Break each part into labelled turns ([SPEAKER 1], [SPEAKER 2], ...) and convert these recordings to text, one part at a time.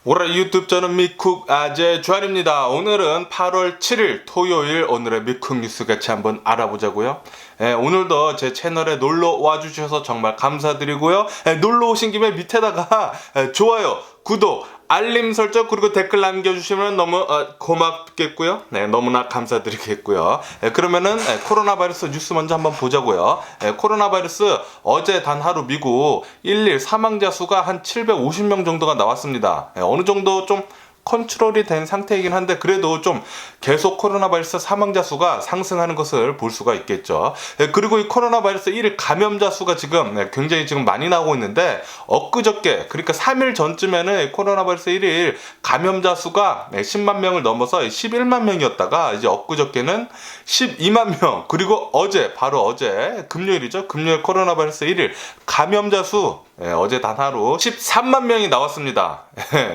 [SPEAKER 1] 올해 유튜브 저는 미쿡 아재 주한입니다. 오늘은 8월 7일 토요일 오늘의 미쿡 뉴스 같이 한번 알아보자고요. 오늘도 제 채널에 놀러 와주셔서 정말 감사드리고요. 놀러 오신 김에 밑에다가 좋아요, 구독, 알림 설정 그리고 댓글 남겨주시면 너무 고맙겠고요. 네, 너무나 감사드리겠고요. 그러면은 코로나 바이러스 뉴스 먼저 한번 보자고요. 코로나 바이러스 어제 단 하루 미국 일일 사망자 수가 한 750명 정도가 나왔습니다. 어느 정도 좀 컨트롤이 된 상태이긴 한데 그래도 좀 계속 코로나 바이러스 사망자 수가 상승하는 것을 볼 수가 있겠죠. 그리고 이 코로나 바이러스 1일 감염자 수가 지금 굉장히 지금 많이 나오고 있는데 엊그저께 그러니까 3일 전쯤에는 코로나 바이러스 1일 감염자 수가 10만 명을 넘어서 11만 명이었다가 이제 엊그저께는 12만 명 그리고 어제 바로 어제 금요일이죠. 금요일 코로나 바이러스 1일 감염자 수 어제 단 하루 13만 명이 나왔습니다.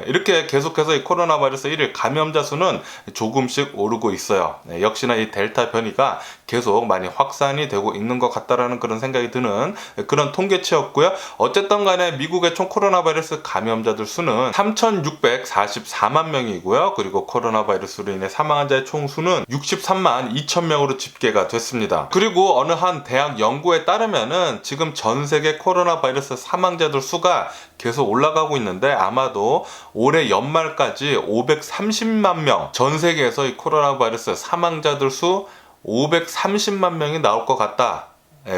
[SPEAKER 1] 이렇게 계속해서 이 코로나 바이러스 1일 감염자 수는 조금씩 오르고 있어요. 역시나 이 델타 변이가 계속 많이 확산이 되고 있는 것 같다라는 그런 생각이 드는 그런 통계치였고요. 어쨌든 간에 미국의 총 코로나 바이러스 감염자들 수는 3,644만 명이고요. 그리고 코로나 바이러스로 인해 사망한 자의 총 수는 63만 2천 명으로 집계가 됐습니다. 그리고 어느 한 대학 연구에 따르면은 지금 전 세계 코로나 바이러스 사망자들 수가 계속 올라가고 있는데 아마도 올해 연말까지 530만 명, 전 세계에서 이 코로나 바이러스 사망자들 수 530만 명이 나올 것 같다.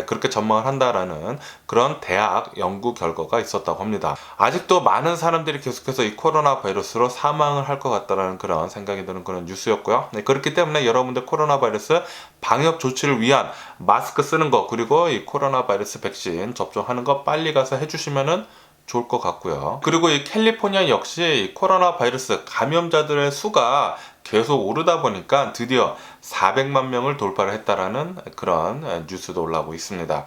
[SPEAKER 1] 그렇게 전망을 한다라는 그런 대학 연구 결과가 있었다고 합니다. 아직도 많은 사람들이 계속해서 이 코로나 바이러스로 사망을 할 것 같다라는 그런 생각이 드는 그런 뉴스였고요. 그렇기 때문에 여러분들 코로나 바이러스 방역 조치를 위한 마스크 쓰는 거 그리고 이 코로나 바이러스 백신 접종하는 거 빨리 가서 해주시면은 좋을 것 같고요. 그리고 이 캘리포니아 역시 코로나 바이러스 감염자들의 수가 계속 오르다 보니까 드디어 400만 명을 돌파를 했다라는 그런 뉴스도 올라오고 있습니다.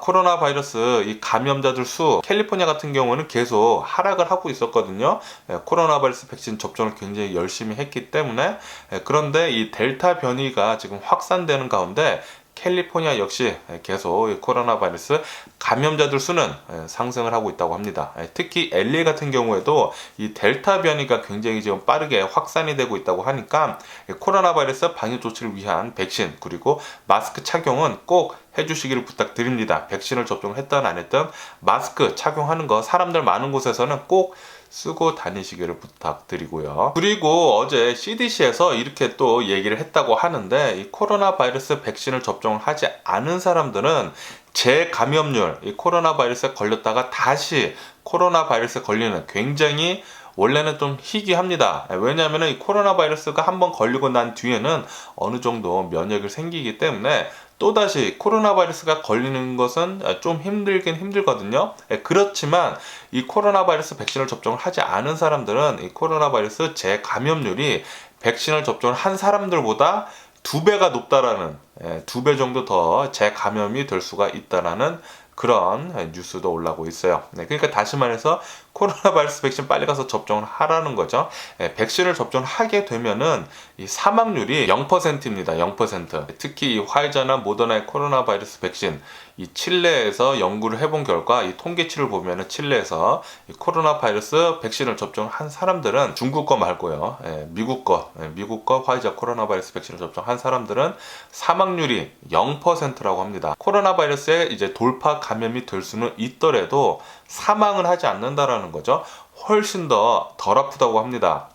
[SPEAKER 1] 코로나 바이러스 이 감염자들 수 캘리포니아 같은 경우는 계속 하락을 하고 있었거든요. 코로나 바이러스 백신 접종을 굉장히 열심히 했기 때문에 그런데 이 델타 변이가 지금 확산되는 가운데 캘리포니아 역시 계속 코로나 바이러스 감염자들 수는 상승을 하고 있다고 합니다. 특히 LA 같은 경우에도 이 델타 변이가 굉장히 지금 빠르게 확산이 되고 있다고 하니까 코로나 바이러스 방역 조치를 위한 백신 그리고 마스크 착용은 꼭 해주시기를 부탁드립니다. 백신을 접종했든 안 했든 마스크 착용하는 거 사람들 많은 곳에서는 꼭 쓰고 다니시기를 부탁드리고요. 그리고 어제 CDC에서 이렇게 또 얘기를 했다고 하는데 이 코로나 바이러스 백신을 접종을 하지 않은 사람들은 재감염률, 이 코로나 바이러스에 걸렸다가 다시 코로나 바이러스에 걸리는 굉장히 원래는 좀 희귀합니다. 왜냐하면 이 코로나 바이러스가 한번 걸리고 난 뒤에는 어느 정도 면역이 생기기 때문에 또다시 코로나 바이러스가 걸리는 것은 좀 힘들긴 힘들거든요. 그렇지만 이 코로나 바이러스 백신을 접종을 하지 않은 사람들은 이 코로나 바이러스 재감염률이 백신을 접종을 한 사람들보다 2배가 높다라는 2배 정도 더 재감염이 될 수가 있다라는 그런 뉴스도 올라오고 있어요. 그러니까 다시 말해서 코로나 바이러스 백신 빨리 가서 접종을 하라는 거죠. 백신을 접종을 하게 되면은 이 사망률이 0%입니다. 0%. 특히 이 화이자나 모더나의 코로나 바이러스 백신 이 칠레에서 연구를 해본 결과 이 통계치를 보면은 칠레에서 이 코로나 바이러스 백신을 접종을 한 사람들은 중국 거 말고요. 미국 거 화이자 코로나 바이러스 백신을 접종한 사람들은 사망률이 0%라고 합니다. 코로나 바이러스에 이제 돌파 감염이 될 수는 있더라도 사망을 하지 않는다라는 거죠. 훨씬 더 덜 아프다고 합니다.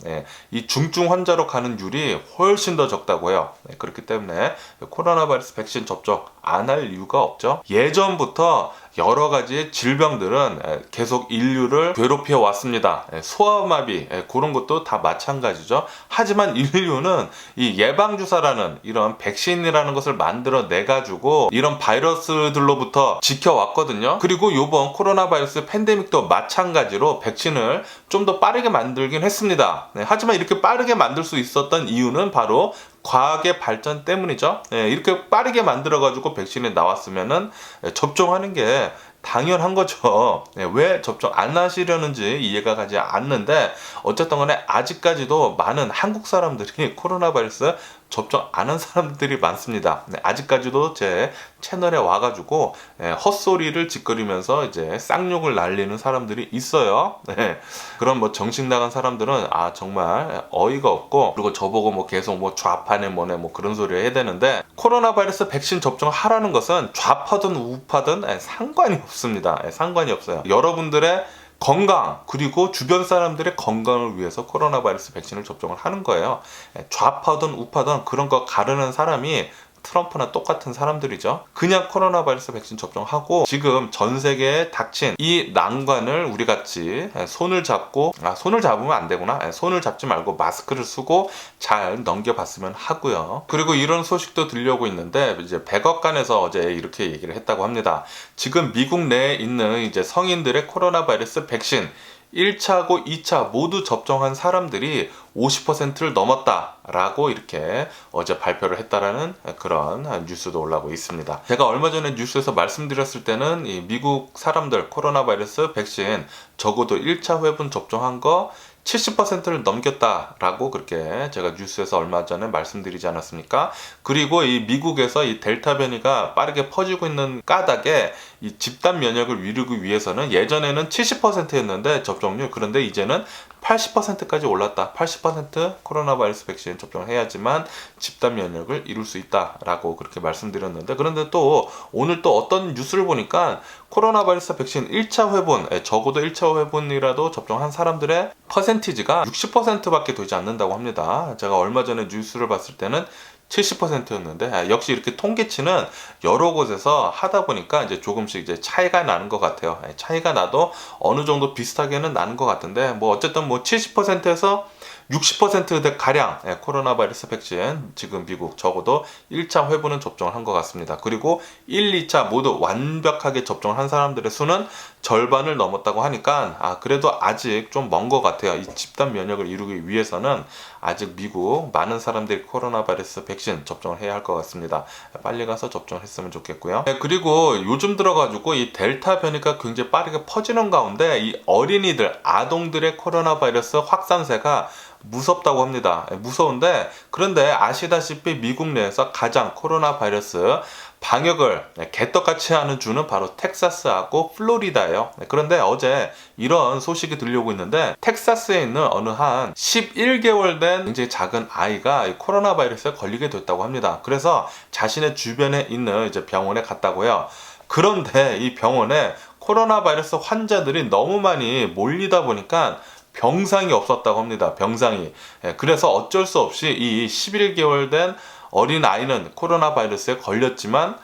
[SPEAKER 1] 이 중증 환자로 가는 율이 훨씬 더 적다고 해요. 그렇기 때문에 코로나 바이러스 백신 접종 안 할 이유가 없죠. 예전부터 여러 가지 질병들은 계속 인류를 괴롭혀 왔습니다. 소아마비 그런 것도 다 마찬가지죠. 하지만 인류는 이 예방주사라는 이런 백신이라는 것을 만들어내 가지고 이런 바이러스들로부터 지켜왔거든요. 그리고 이번 코로나 바이러스 팬데믹도 마찬가지로 백신을 좀 더 빠르게 만들긴 했습니다. 하지만 이렇게 빠르게 만들 수 있었던 이유는 바로 과학의 발전 때문이죠. 이렇게 빠르게 만들어가지고 백신이 나왔으면은 접종하는 게 당연한 거죠. 왜 접종 안 하시려는지 이해가 가지 않는데 어쨌든 간에 아직까지도 많은 한국 사람들이 코로나 바이러스 접종 안 한 사람들이 많습니다. 네, 아직까지도 제 채널에 와가지고 헛소리를 짓거리면서 이제 쌍욕을 날리는 사람들이 있어요. 네, 그런 뭐 정신 나간 사람들은 정말 어이가 없고, 그리고 저보고 뭐 계속 뭐 좌파네 뭐네 뭐 그런 소리 해야 되는데, 코로나 바이러스 백신 접종하라는 것은 좌파든 우파든 상관이 없습니다. 상관이 없어요. 여러분들의 건강, 그리고 주변 사람들의 건강을 위해서 코로나 바이러스 백신을 접종을 하는 거예요. 좌파든 우파든 그런 거 가르는 사람이 트럼프나 똑같은 사람들이죠. 그냥 코로나 바이러스 백신 접종하고, 지금 전 세계에 닥친 이 난관을 우리 같이 손을 잡고, 손을 잡으면 안 되구나. 손을 잡지 말고 마스크를 쓰고 잘 넘겨봤으면 하고요. 그리고 이런 소식도 들려오고 있는데, 이제 백악관에서 어제 이렇게 얘기를 했다고 합니다. 지금 미국 내에 있는 이제 성인들의 코로나 바이러스 백신 1차하고 2차 모두 접종한 사람들이 50%를 넘었다라고 이렇게 어제 발표를 했다라는 그런 뉴스도 올라오고 있습니다. 제가 얼마 전에 뉴스에서 말씀드렸을 때는 이 미국 사람들 코로나 바이러스 백신 적어도 1차 회분 접종한 거 70%를 넘겼다라고 그렇게 제가 뉴스에서 얼마 전에 말씀드리지 않았습니까? 그리고 이 미국에서 이 델타 변이가 빠르게 퍼지고 있는 까닭에 이 집단 면역을 이루기 위해서는, 예전에는 70%였는데 접종률, 그런데 이제는 80%까지 올랐다. 80% 코로나 바이러스 백신 접종을 해야지만 집단 면역을 이룰 수 있다라고 그렇게 말씀드렸는데, 그런데 또 오늘 또 어떤 뉴스를 보니까 코로나 바이러스 백신 1차 회분, 적어도 1차 회분이라도 접종한 사람들의 퍼센티지가 60%밖에 되지 않는다고 합니다. 제가 얼마 전에 뉴스를 봤을 때는 70%였는데, 역시 이렇게 통계치는 여러 곳에서 하다 보니까 이제 조금씩 이제 차이가 나는 것 같아요. 차이가 나도 어느 정도 비슷하게는 나는 것 같은데, 뭐 어쨌든 뭐 70%에서 60% 가량 코로나 바이러스 백신 지금 미국 적어도 1차 회분은 접종을 한 것 같습니다. 그리고 1, 2차 모두 완벽하게 접종을 한 사람들의 수는 절반을 넘었다고 하니까 그래도 아직 좀 먼 것 같아요. 이 집단 면역을 이루기 위해서는 아직 미국 많은 사람들이 코로나 바이러스 백신 접종을 해야 할 것 같습니다. 빨리 가서 접종을 했으면 좋겠고요. 그리고 요즘 들어가지고 이 델타 변이가 굉장히 빠르게 퍼지는 가운데 이 어린이들, 아동들의 코로나 바이러스 확산세가 무섭다고 합니다. 무서운데, 그런데 아시다시피 미국 내에서 가장 코로나 바이러스 방역을 개떡같이 하는 주는 바로 텍사스하고 플로리다예요. 그런데 어제 이런 소식이 들려오고 있는데, 텍사스에 있는 어느 한 11개월 된 굉장히 작은 아이가 코로나 바이러스에 걸리게 됐다고 합니다. 그래서 자신의 주변에 있는 이제 병원에 갔다고요. 그런데 이 병원에 코로나 바이러스 환자들이 너무 많이 몰리다 보니까 병상이 없었다고 합니다. 병상이. 그래서 어쩔 수 없이 이 11개월 된 어린 아이는 코로나 바이러스에 걸렸지만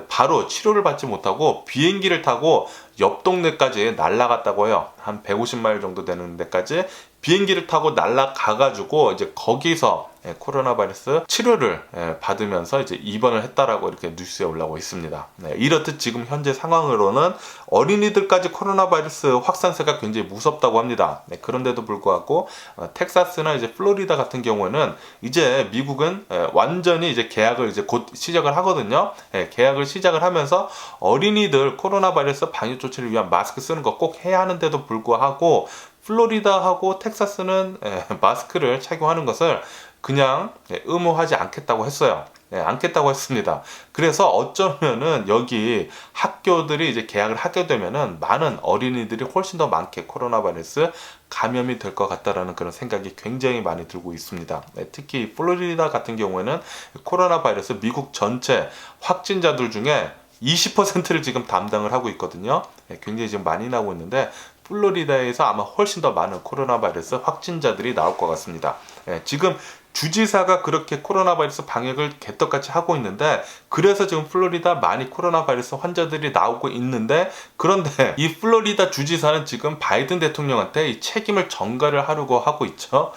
[SPEAKER 1] 바로 치료를 받지 못하고 비행기를 타고 옆 동네까지 날아갔다고 해요. 한 150마일 정도 되는 데까지 비행기를 타고 날아가가지고 이제 거기서 코로나 바이러스 치료를 받으면서 이제 입원을 했다라고 이렇게 뉴스에 올라오고 있습니다. 이렇듯 지금 현재 상황으로는 어린이들까지 코로나 바이러스 확산세가 굉장히 무섭다고 합니다. 그런데도 불구하고 텍사스나 이제 플로리다 같은 경우는 이제 미국은 완전히 이제 개학을 이제 곧 시작을 하거든요. 개학을 시작을 하면서 어린이들 코로나 바이러스 방역 조치를 위한 마스크 쓰는 거 꼭 해야 하는데도 불구하고 플로리다하고 텍사스는 마스크를 착용하는 것을 그냥 의무하지 않겠다고 했어요. 않겠다고 했습니다. 그래서 어쩌면은 여기 학교들이 이제 개학을 하게 되면은 많은 어린이들이 훨씬 더 많게 코로나 바이러스 감염이 될 것 같다라는 그런 생각이 굉장히 많이 들고 있습니다. 특히 플로리다 같은 경우에는 코로나 바이러스 미국 전체 확진자들 중에 20%를 지금 담당을 하고 있거든요. 굉장히 지금 많이 나오고 있는데, 플로리다에서 아마 훨씬 더 많은 코로나 바이러스 확진자들이 나올 것 같습니다. 지금 주지사가 그렇게 코로나 바이러스 방역을 개떡같이 하고 있는데, 그래서 지금 플로리다 많이 코로나 바이러스 환자들이 나오고 있는데, 그런데 이 플로리다 주지사는 지금 바이든 대통령한테 이 책임을 전가를 하려고 하고 있죠.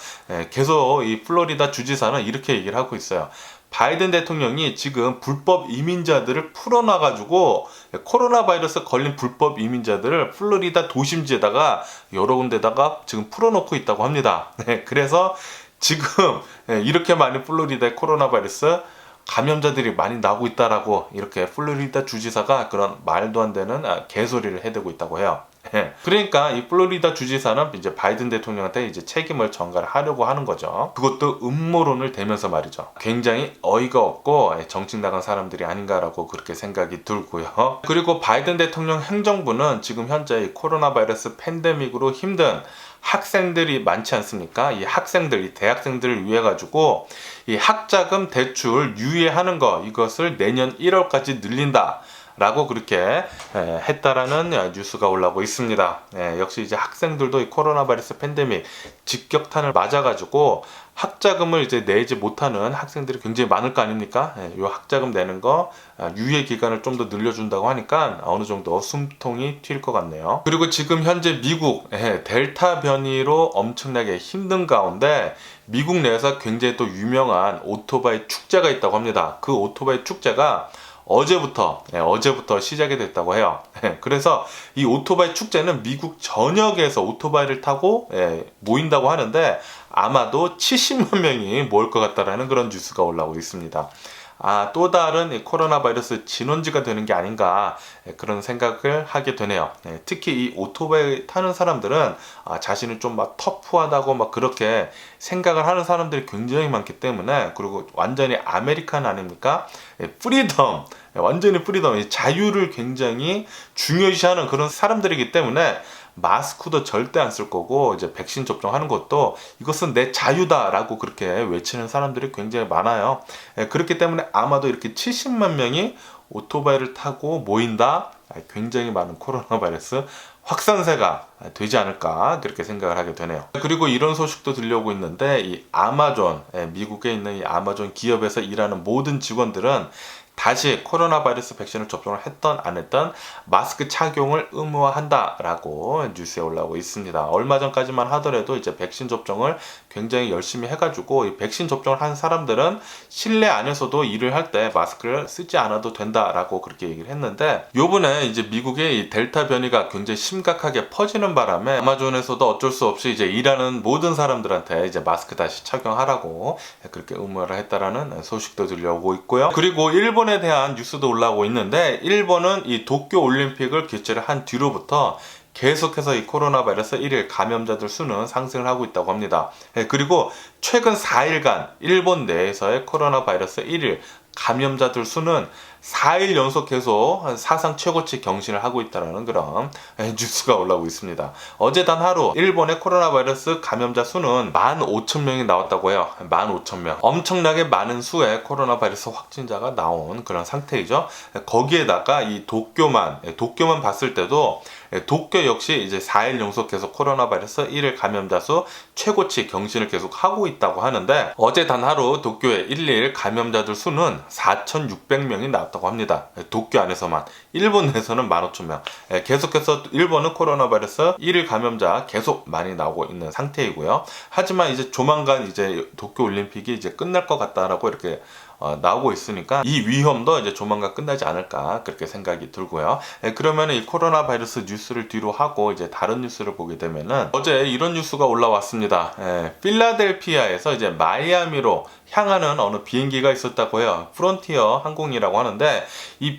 [SPEAKER 1] 계속 이 플로리다 주지사는 이렇게 얘기를 하고 있어요. 바이든 대통령이 지금 불법 이민자들을 풀어놔가지고 코로나 바이러스 걸린 불법 이민자들을 플로리다 도심지에다가 여러 군데다가 지금 풀어놓고 있다고 합니다. 그래서 지금 이렇게 많이 플로리다에 코로나 바이러스 감염자들이 많이 나오고 있다라고 이렇게 플로리다 주지사가 그런 말도 안 되는 개소리를 해대고 있다고 해요. 그러니까 이 플로리다 주지사는 이제 바이든 대통령한테 이제 책임을 전가를 하려고 하는 거죠. 그것도 음모론을 대면서 말이죠. 굉장히 어이가 없고 정직 나간 사람들이 아닌가라고 그렇게 생각이 들고요. 그리고 바이든 대통령 행정부는 지금 현재 이 코로나 바이러스 팬데믹으로 힘든 학생들이 많지 않습니까? 이 학생들, 이 대학생들을 위해 가지고 이 학자금 대출 유예하는 거, 이것을 내년 1월까지 늘린다 라고 그렇게 했다라는 뉴스가 올라오고 있습니다. 역시 이제 학생들도 이 코로나 바이러스 팬데믹 직격탄을 맞아가지고 학자금을 이제 내지 못하는 학생들이 굉장히 많을 거 아닙니까? 이 학자금 내는 거 유예 기간을 좀 더 늘려준다고 하니까 어느 정도 숨통이 튈 것 같네요. 그리고 지금 현재 미국 델타 변이로 엄청나게 힘든 가운데 미국 내에서 굉장히 또 유명한 오토바이 축제가 있다고 합니다. 그 오토바이 축제가 어제부터 시작이 됐다고 해요. 그래서 이 오토바이 축제는 미국 전역에서 오토바이를 타고 모인다고 하는데 아마도 70만 명이 모일 것 같다라는 그런 뉴스가 올라오고 있습니다. 또 다른 이 코로나 바이러스 진원지가 되는 게 아닌가 그런 생각을 하게 되네요. 특히 이 오토바이 타는 사람들은 자신을 좀 막 터프하다고 막 그렇게 생각을 하는 사람들이 굉장히 많기 때문에, 그리고 완전히 아메리칸 아닙니까? 프리덤, 완전히 프리덤, 자유를 굉장히 중요시하는 그런 사람들이기 때문에 마스크도 절대 안 쓸 거고, 이제 백신 접종하는 것도 이것은 내 자유다라고 그렇게 외치는 사람들이 굉장히 많아요. 그렇기 때문에 아마도 이렇게 70만 명이 오토바이를 타고 모인다, 굉장히 많은 코로나 바이러스 확산세가 되지 않을까 그렇게 생각을 하게 되네요. 그리고 이런 소식도 들려오고 있는데, 이 아마존, 미국에 있는 이 아마존 기업에서 일하는 모든 직원들은 다시 코로나 바이러스 백신을 접종을 했던 안 했던 마스크 착용을 의무화한다라고 뉴스에 올라오고 있습니다. 얼마 전까지만 하더라도 이제 백신 접종을 굉장히 열심히 해가지고 이 백신 접종을 한 사람들은 실내 안에서도 일을 할 때 마스크를 쓰지 않아도 된다라고 그렇게 얘기를 했는데, 요번에 이제 미국의 이 델타 변이가 굉장히 심각하게 퍼지는 바람에 아마존에서도 어쩔 수 없이 이제 일하는 모든 사람들한테 이제 마스크 다시 착용하라고 그렇게 의무화를 했다라는 소식도 들려오고 있고요. 그리고 일본에 대한 뉴스도 올라오고 있는데, 일본은 이 도쿄 올림픽을 개최를 한 뒤로부터 계속해서 이 코로나 바이러스 1일 감염자들 수는 상승을 하고 있다고 합니다. 그리고 최근 4일간 일본 내에서의 코로나 바이러스 1일 감염자들 수는 4일 연속 계속 사상 최고치 경신을 하고 있다는 그런 뉴스가 올라오고 있습니다. 어제 단 하루 일본의 코로나 바이러스 감염자 수는 15,000명이 나왔다고 해요. 15,000명. 엄청나게 많은 수의 코로나 바이러스 확진자가 나온 그런 상태이죠. 거기에다가 이 도쿄만 봤을 때도 도쿄 역시 이제 4일 연속 계속 코로나 바이러스 1일 감염자 수 최고치 경신을 계속 하고 있다고 하는데, 어제 단 하루 도쿄의 1일 감염자들 수는 4,600명이 나왔다고 합니다. 도쿄 안에서만. 일본 내에서는 15,000명. 계속해서 일본은 코로나 바이러스 1일 감염자 계속 많이 나오고 있는 상태이고요. 하지만 이제 조만간 이제 도쿄 올림픽이 이제 끝날 것 같다라고 이렇게 나오고 있으니까 이 위험도 이제 조만간 끝나지 않을까 그렇게 생각이 들고요. 그러면 이 코로나 바이러스 뉴스를 뒤로 하고 이제 다른 뉴스를 보게 되면은, 어제 이런 뉴스가 올라왔습니다. 필라델피아에서 이제 마이애미로 향하는 어느 비행기가 있었다고 해요. 프론티어 항공이라고 하는데, 이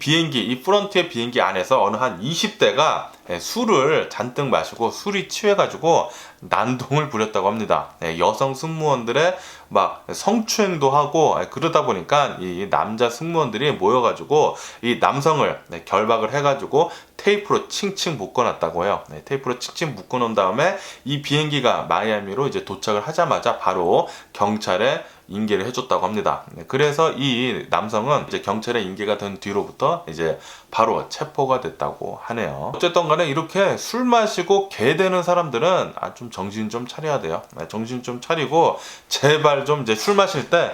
[SPEAKER 1] 프론티어 비행기 안에서 어느 한 20대가 술을 잔뜩 마시고 술이 취해가지고 난동을 부렸다고 합니다. 여성 승무원들의 막 성추행도 하고, 그러다 보니까 이 남자 승무원들이 모여가지고 이 남성을 결박을 해가지고 테이프로 칭칭 묶어놨다고 해요. 테이프로 칭칭 묶어놓은 다음에 이 비행기가 마이애미로 이제 도착을 하자마자 바로 경찰에 인계를 해줬다고 합니다. 그래서 이 남성은 이제 경찰에 인계가 된 뒤로부터 이제 바로 체포가 됐다고 하네요. 어쨌든 간에 이렇게 술 마시고 개 되는 사람들은 좀 정신 좀 차려야 돼요. 정신 좀 차리고 제발 좀 이제 술 마실 때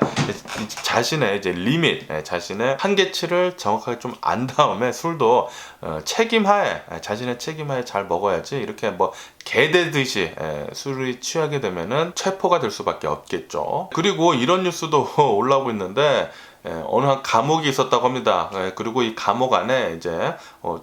[SPEAKER 1] 자신의 이제 리밋, 자신의 한계치를 정확하게 좀 안 다음에 술도 자신의 책임하에 잘 먹어야지, 이렇게 뭐 개되듯이 술이 취하게 되면은 체포가 될 수밖에 없겠죠. 그리고 이런 뉴스도 올라오고 있는데, 어느 한 감옥이 있었다고 합니다. 그리고 이 감옥 안에 이제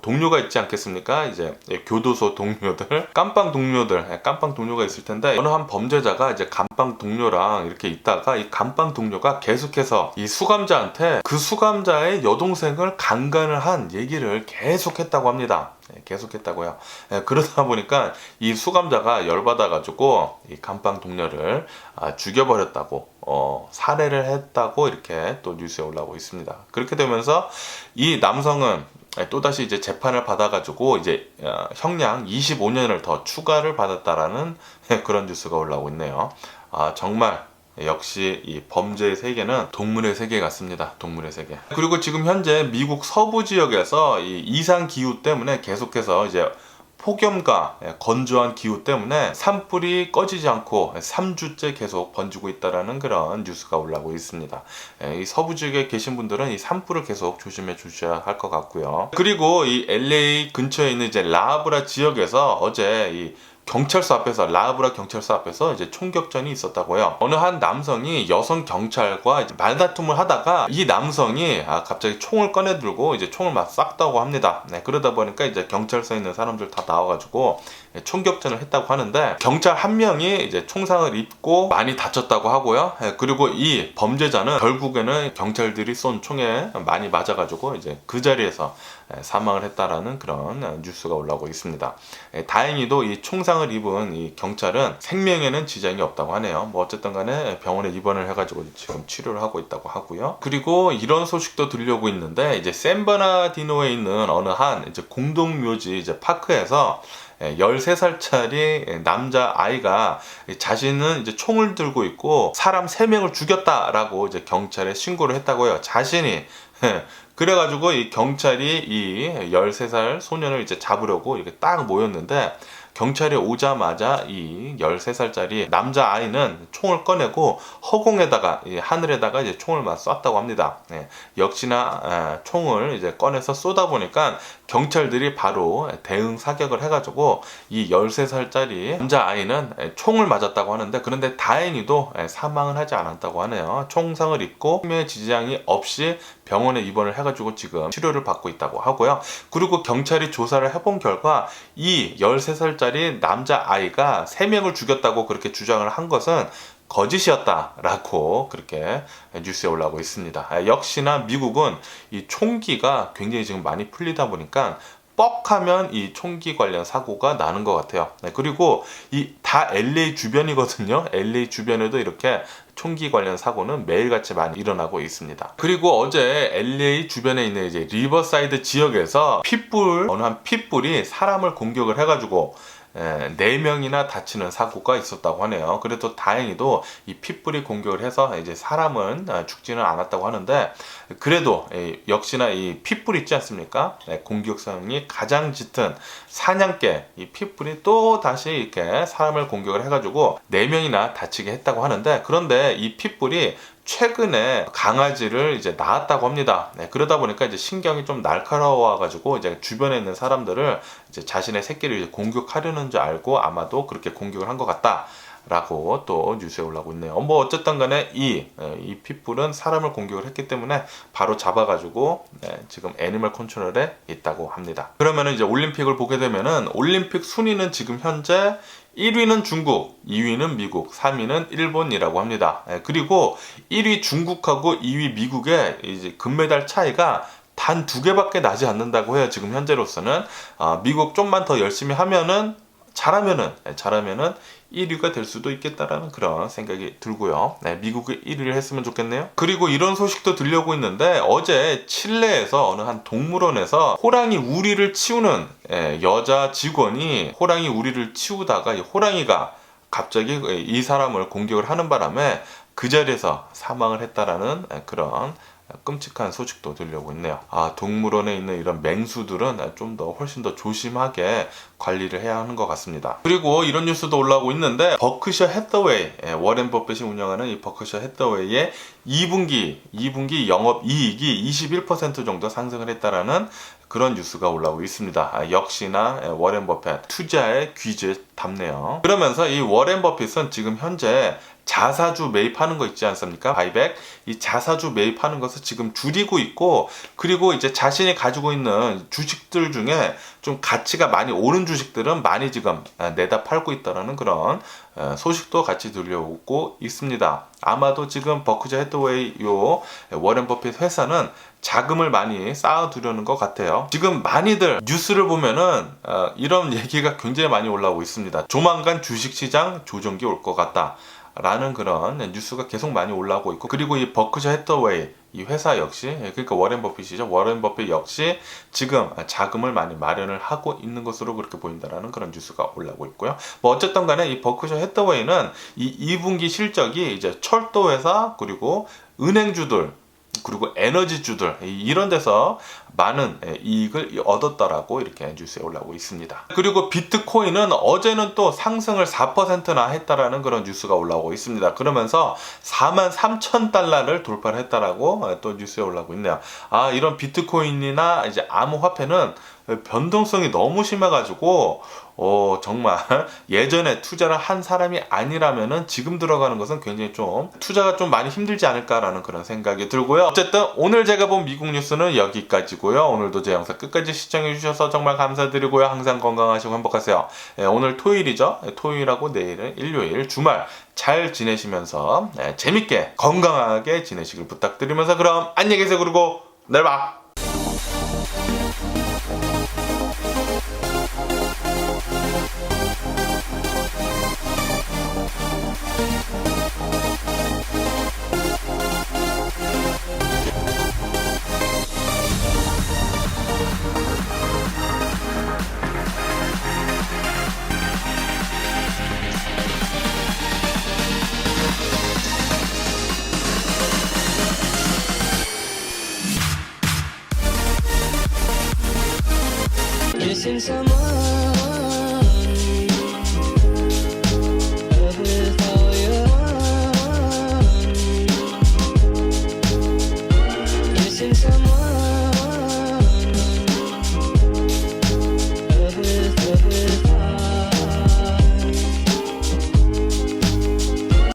[SPEAKER 1] 동료가 있지 않겠습니까? 이제 교도소 동료들, 깜빵 동료들, 깜빵 동료가 있을 텐데 어느 한 범죄자가 이제 감방 동료랑 이렇게 있다가 이 감방 동료가 계속해서 이 수감자한테 그 수감자의 여동생을 강간을 한 얘기를 계속했다고 합니다. 계속했다고요. 그러다 보니까 이 수감자가 열받아가지고 이 감방 동료를 죽여버렸다고, 살해를 했다고 이렇게 또 뉴스에 올라오고 있습니다. 그렇게 되면서 이 남성은 또다시 이제 재판을 받아가지고 이제 형량 25년을 더 추가를 받았다라는 그런 뉴스가 올라오고 있네요. 정말 역시 이 범죄의 세계는 동물의 세계 같습니다. 동물의 세계. 그리고 지금 현재 미국 서부 지역에서 이 이상 기후 때문에 계속해서 이제 폭염과 건조한 기후 때문에 산불이 꺼지지 않고 3주째 계속 번지고 있다라는 그런 뉴스가 올라오고 있습니다. 이 서부 지역에 계신 분들은 이 산불을 계속 조심해 주셔야 할 것 같고요. 그리고 이 LA 근처에 있는 이제 라브라 지역에서 어제 이 경찰서 앞에서 라브라 경찰서 앞에서 이제 총격전이 있었다고요. 어느 한 남성이 여성 경찰과 이제 말다툼을 하다가 이 남성이 갑자기 총을 꺼내 들고 이제 총을 막 쐈다고 합니다. 그러다 보니까 이제 경찰서에 있는 사람들 다 나와가지고 총격전을 했다고 하는데 경찰 한 명이 이제 총상을 입고 많이 다쳤다고 하고요. 그리고 이 범죄자는 결국에는 경찰들이 쏜 총에 많이 맞아가지고 이제 그 자리에서 사망을 했다라는 그런 뉴스가 올라오고 있습니다. 다행히도 이 총상을 입은 이 경찰은 생명에는 지장이 없다고 하네요. 뭐 어쨌든 간에 병원에 입원을 해가지고 지금 치료를 하고 있다고 하고요. 그리고 이런 소식도 들려오고 있는데 이제 샌버나디노에 있는 어느 한 이제 공동묘지 이제 파크에서 13살짜리 남자 아이가 자신은 이제 총을 들고 있고 사람 3명을 죽였다라고 이제 경찰에 신고를 했다고요. 자신이. 그래가지고 이 경찰이 이 13살 소년을 이제 잡으려고 이렇게 딱 모였는데 경찰이 오자마자 이 13살짜리 남자 아이는 총을 꺼내고 허공에다가 하늘에다가 이제 총을 막 쐈다고 합니다. 역시나 총을 이제 꺼내서 쏘다 보니까 경찰들이 바로 대응 사격을 해가지고 이 13살짜리 남자 아이는 총을 맞았다고 하는데 그런데 다행히도 사망을 하지 않았다고 하네요. 총상을 입고 생명에 지장이 없이 병원에 입원을 해가지고 지금 치료를 받고 있다고 하고요. 그리고 경찰이 조사를 해본 결과 이 13살짜리 남자 아이가 3명을 죽였다고 그렇게 주장을 한 것은 거짓이었다라고 그렇게 뉴스에 올라오고 있습니다. 역시나 미국은 이 총기가 굉장히 지금 많이 풀리다 보니까 뻑하면 이 총기 관련 사고가 나는 것 같아요. 그리고 이 다 LA 주변이거든요. LA 주변에도 이렇게 총기 관련 사고는 매일같이 많이 일어나고 있습니다. 그리고 어제 LA 주변에 있는 이제 리버사이드 지역에서 어느 한 핏불이 사람을 공격을 해가지고 4명이나 다치는 사고가 있었다고 하네요. 그래도 다행히도 이 핏불이 공격을 해서 이제 사람은 죽지는 않았다고 하는데 그래도 역시나 이 핏불 있지 않습니까? 공격성이 가장 짙은 사냥개 이 핏불이 또 다시 이렇게 사람을 공격을 해가지고 4명이나 다치게 했다고 하는데 그런데 이 핏불이 최근에 강아지를 이제 낳았다고 합니다. 그러다 보니까 이제 신경이 좀 날카로워가지고 이제 주변에 있는 사람들을 이제 자신의 새끼를 이제 공격하려는 줄 알고 아마도 그렇게 공격을 한 것 같다라고 또 뉴스에 올라오고 있네요. 뭐 어쨌든 간에 이 핏불은 사람을 공격을 했기 때문에 바로 잡아가지고 지금 애니멀 컨트롤에 있다고 합니다. 그러면은 이제 올림픽을 보게 되면은 올림픽 순위는 지금 현재 1위는 중국, 2위는 미국, 3위는 일본이라고 합니다. 그리고 1위 중국하고 2위 미국의 이제 금메달 차이가 단 2개밖에 나지 않는다고 해요. 지금 현재로서는 미국 좀만 더 열심히 하면은 잘하면은 1위가 될 수도 있겠다라는 그런 생각이 들고요. 미국이 1위를 했으면 좋겠네요. 그리고 이런 소식도 들려오고 있는데 어제 칠레에서 어느 한 동물원에서 호랑이 우리를 치우는 여자 직원이 호랑이 우리를 치우다가 이 호랑이가 갑자기 이 사람을 공격을 하는 바람에 그 자리에서 사망을 했다라는 그런 끔찍한 소식도 들려오고 있네요. 동물원에 있는 이런 맹수들은 좀 더 훨씬 더 조심하게 관리를 해야 하는 것 같습니다. 그리고 이런 뉴스도 올라오고 있는데 버크셔 해서웨이, 워렌 버핏이 운영하는 이 버크셔 해서웨이의 2분기 영업 이익이 21% 정도 상승을 했다라는 그런 뉴스가 올라오고 있습니다. 역시나 워렌 버핏 투자의 귀재답네요. 그러면서 이 워렌 버핏은 지금 현재 자사주 매입하는 거 있지 않습니까? 바이백. 이 자사주 매입하는 것을 지금 줄이고 있고, 그리고 이제 자신이 가지고 있는 주식들 중에 좀 가치가 많이 오른 주식들은 많이 지금 내다 팔고 있다는 그런 소식도 같이 들려오고 있습니다. 아마도 지금 버크셔 해서웨이 요 워렌 버핏 회사는 자금을 많이 쌓아두려는 것 같아요. 지금 많이들 뉴스를 보면은 이런 얘기가 굉장히 많이 올라오고 있습니다. 조만간 주식시장 조정기 올 것 같다 라는 그런 뉴스가 계속 많이 올라오고 있고, 그리고 이 버크셔 해서웨이 이 회사 역시, 그러니까 워렌 버핏이죠. 워렌 버핏 역시 지금 자금을 많이 마련을 하고 있는 것으로 그렇게 보인다라는 그런 뉴스가 올라오고 있고요. 뭐 어쨌든 간에 이 버크셔 해서웨이는 이 2분기 실적이 이제 철도 회사, 그리고 은행주들, 그리고 에너지주들 이런 데서 많은 이익을 얻었다라고 이렇게 뉴스에 올라오고 있습니다. 그리고 비트코인은 어제는 또 상승을 4%나 했다라는 그런 뉴스가 올라오고 있습니다. 그러면서 43,000달러를 돌파를 했다라고 또 뉴스에 올라오고 있네요. 이런 비트코인이나 이제 암호화폐는 변동성이 너무 심해가지고 정말 예전에 투자를 한 사람이 아니라면은 지금 들어가는 것은 굉장히 좀 투자가 좀 많이 힘들지 않을까라는 그런 생각이 들고요. 어쨌든 오늘 제가 본 미국 뉴스는 여기까지고요. 오늘도 제 영상 끝까지 시청해 주셔서 정말 감사드리고요. 항상 건강하시고 행복하세요. 오늘 토요일이죠. 토요일하고 내일은 일요일 주말 잘 지내시면서 재밌게 건강하게 지내시길 부탁드리면서 그럼 안녕히 계세요. 그리고 내일 봐.
[SPEAKER 2] Missing someone